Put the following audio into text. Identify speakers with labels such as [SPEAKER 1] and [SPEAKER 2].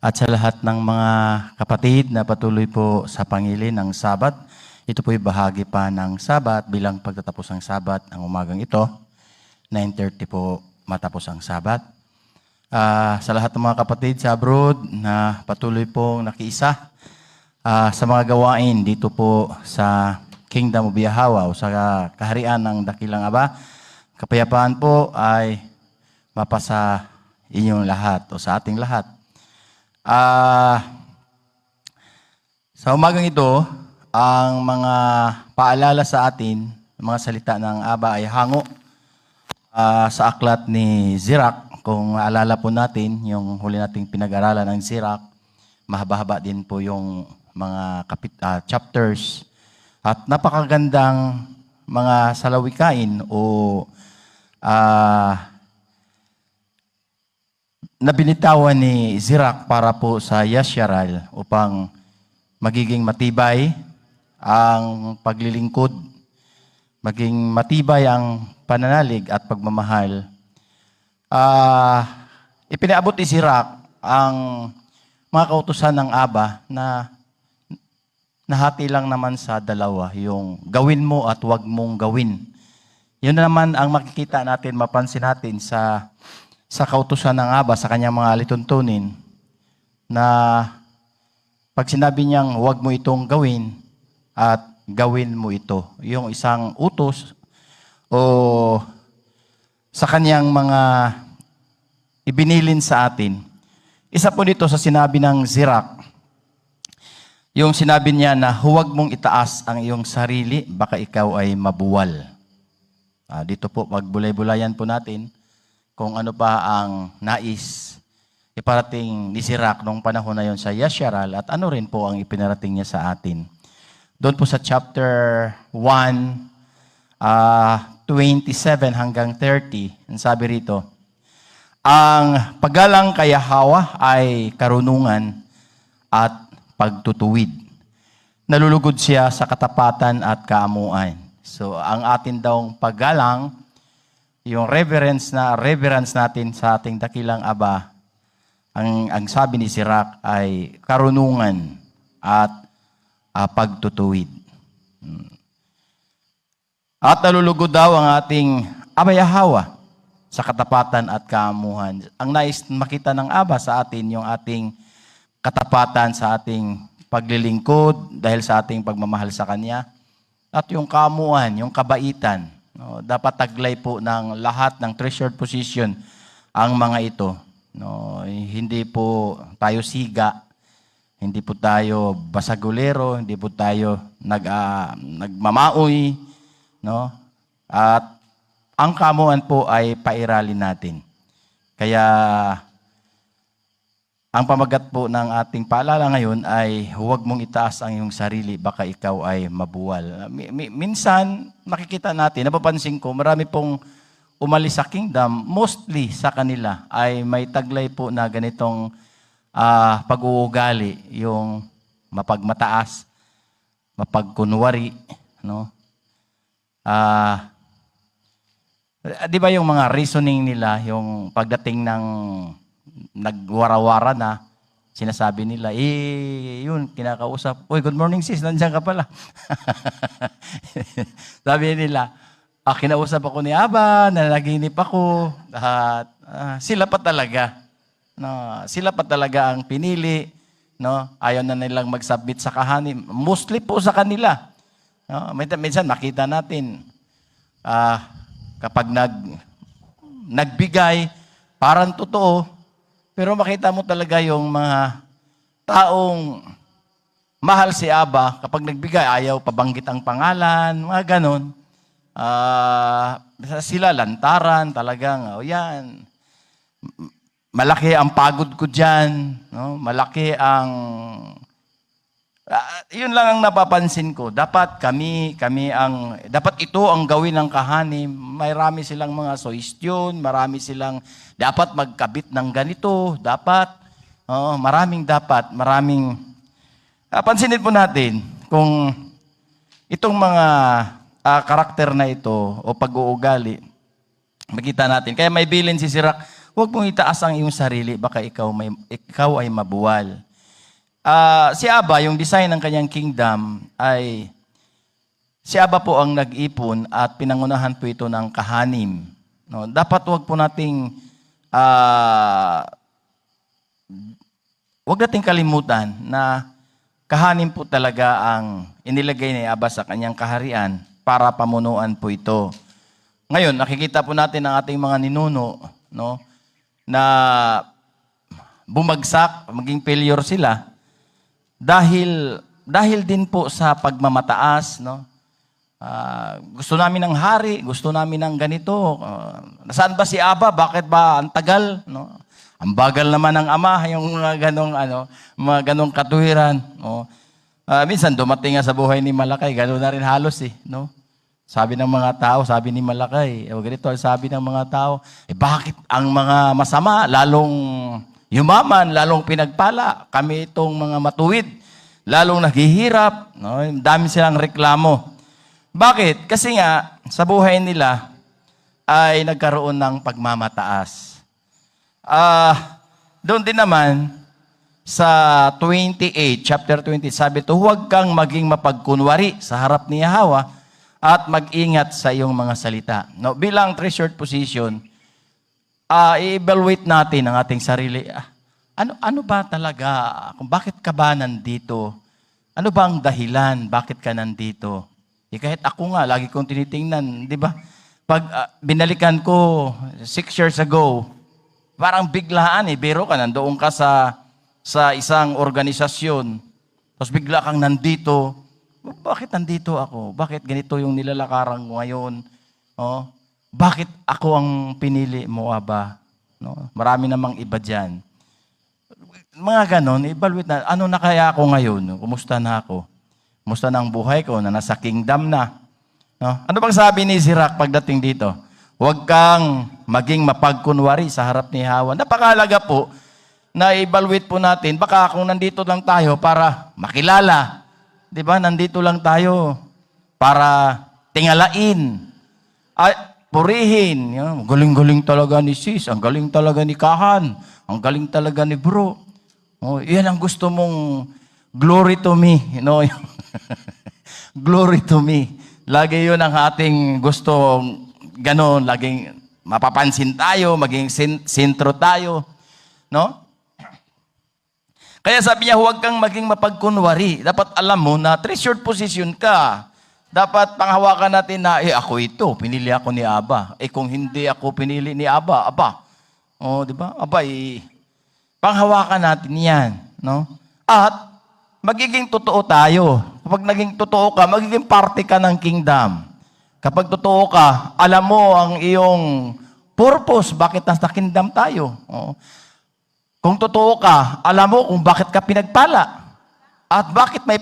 [SPEAKER 1] At sa lahat ng mga kapatid na patuloy po sa pangili ng Sabat, ito po'y bahagi pa ng Sabat bilang pagtatapos ng Sabat ang umagang ito. 9:30 po matapos ang Sabat. Sa lahat ng mga kapatid sa abroad na patuloy pong nakiisa sa mga gawain dito po sa Kingdom of Yahweh o sa kaharian ng Dakilang Aba, kapayapaan po ay mapasa inyong lahat o sa ating lahat. Sa umagang ito, ang mga paalala sa atin, mga salita ng Aba ay hango sa aklat ni Sirach. Kung maalala po natin, yung huli nating pinag-aralan ng Sirach, mahaba-haba din po yung mga chapters. At napakagandang mga salawikain o na binitawan ni Sirach para po sa Yasharal upang magiging matibay ang paglilingkod, maging matibay ang pananalig at pagmamahal. Ipinaabot ni Sirach ang mga kautusan ng Aba na nahati lang naman sa dalawa, yung gawin mo at wag mong gawin. Yun naman ang makikita natin, mapansin natin sa kautusan ng Aba, sa kanyang mga alituntunin, na pag sinabi niyang huwag mo itong gawin at gawin mo ito, yung isang utos o sa kanyang mga ibinilin sa atin. Isa po dito sa sinabi ng Sirach, yung sinabi niya na huwag mong itaas ang iyong sarili, baka ikaw ay mabuwal. Dito po, magbulay-bulayan po natin kung ano pa ang nais iparating ni Sirach noong panahon na yon sa Yasharal at ano rin po ang ipinarating niya sa atin. Doon po sa chapter 1, 27 hanggang 30, ang sabi rito, ang paggalang kay Yahweh ay karunungan at pagtutuwid. Nalulugod siya sa katapatan at kaamuan. So, ang atin daw paggalang, yung reverence natin sa ating dakilang Aba, ang sabi ni Sirach ay karunungan at pagtutuwid. At nalulugod daw ang ating Aba Yahweh sa katapatan at kaamuhan. Ang nais makita ng Aba sa atin, yung ating katapatan sa ating paglilingkod dahil sa ating pagmamahal sa Kanya, at yung kaamuhan, yung kabaitan. No, dapat taglay po ng lahat ng treasured position ang mga ito. No, hindi po tayo siga, hindi po tayo basagulero, hindi po tayo nagmamaoy, no? At ang kamuan po ay pairalin natin. Kaya ang pamagat po ng ating paalala ngayon ay huwag mong itaas ang iyong sarili, baka ikaw ay mabuwal. Minsan, makikita natin, napapansin ko, marami pong umalis sa kingdom, mostly sa kanila ay may taglay po na ganitong pag-uugali, yung mapagmataas, mapagkunwari, no? Di ba yung mga reasoning nila, yung pagdating ng nagwarawara na, sinasabi nila, yun, kinakausap, uy, good morning sis, nandiyan ka pala. Sabi nila, kinausap ako ni Aba, nanaginip ako, at sila pa talaga. No, sila pa talaga ang pinili. No? Ayaw na nilang mag-submit sa kahani. Mostly po sa kanila. No? Minsan makita natin, kapag nagbigay, parang totoo, pero makita mo talaga yung mga taong mahal si Aba, kapag nagbigay, ayaw pabanggit ang pangalan, mga ganon. Sila lantaran, talagang, yan, malaki ang pagod ko dyan, no? Malaki ang, yun lang ang napapansin ko. Dapat dapat ito ang gawin ng kahani. Marami silang mga soistyon, marami silang, dapat magkabit ng ganito, maraming, pansinin po natin kung itong mga karakter na ito o pag-uugali, makita natin. Kaya may bilin si Sirach, huwag mong itaas ang iyong sarili, baka ikaw ay mabuwal. Si Aba, yung design ng kanyang kingdom ay, si Aba po ang nag-ipon at pinangunahan po ito ng kahanim. No? Dapat huwag po nating, huwag nating kalimutan na kahanim po talaga ang inilagay ni Aba sa kanyang kaharian para pamunuan po ito. Ngayon, nakikita po natin ang ating mga ninuno, no, na bumagsak, maging failure sila dahil din po sa pagmamataas, no. Gusto namin ng hari, gusto namin ng ganito. Nasaan ba si Aba? Bakit ba ang tagal, no? Ang bagal naman ng ama, yung mga ganong katuwiran, no. Minsan dumating nga sa buhay ni Malakay, gano'n na rin halos no. Sabi ng mga tao, sabi ni Malakay, ganito sabi ng mga tao, bakit ang mga masama, lalong yumaman, lalong pinagpala, kami itong mga matuwid, lalong naghihirap, no? Dami silang reklamo. Bakit? Kasi nga, sa buhay nila, ay nagkaroon ng pagmamataas. Doon din naman, sa 28, chapter 20, sabi ito, huwag kang maging mapagkunwari sa harap ni Yahweh at mag-ingat sa iyong mga salita. No, bilang treasured position, i-evaluate natin ang ating sarili. Ano ba talaga? Bakit ka ba nandito? Ano ba ang dahilan? Bakit ka nandito? Kahit ako nga, lagi kong tinitingnan, di ba? Pag binalikan ko 6 years ago, parang biglaan biro ka, nandoon ka sa isang organisasyon, tapos bigla kang nandito. Bakit nandito ako? Bakit ganito yung nilalakaran ko ngayon? Oh, bakit ako ang pinili mo, Aba? No? Marami namang iba dyan. Mga ganon, evaluate na, ano na kaya ako ngayon? Kumusta na ako? Kumusta na ang buhay ko na nasa kingdom na? No? Ano bang sabi ni Sirach pagdating dito? Huwag kang maging mapagkunwari sa harap ni Yahweh. Napakahalaga po na evaluate po natin. Baka kung nandito lang tayo para makilala, di ba? Nandito lang tayo para tingalain, purihin. Yan. Galing-galing talaga ni sis, ang galing talaga ni Kahan, ang galing talaga ni bro. Oh, yan ang gusto mong glory to me. You know? Glory to me. Lagi yun ang ating gusto, ganon, laging mapapansin tayo, maging sentro tayo. No? Kaya sabi niya, huwag kang maging mapagkunwari. Dapat alam mo na treasured position ka. Dapat panghawakan natin na, ako ito, pinili ako ni Aba. Kung hindi ako pinili ni Aba, di ba? Panghawakan natin yan. No? At, magiging totoo tayo. Kapag naging totoo ka, magiging parte ka ng kingdom. Kapag totoo ka, alam mo ang iyong purpose, bakit nasa kingdom tayo. Kung totoo ka, alam mo kung bakit ka pinagpala. At bakit may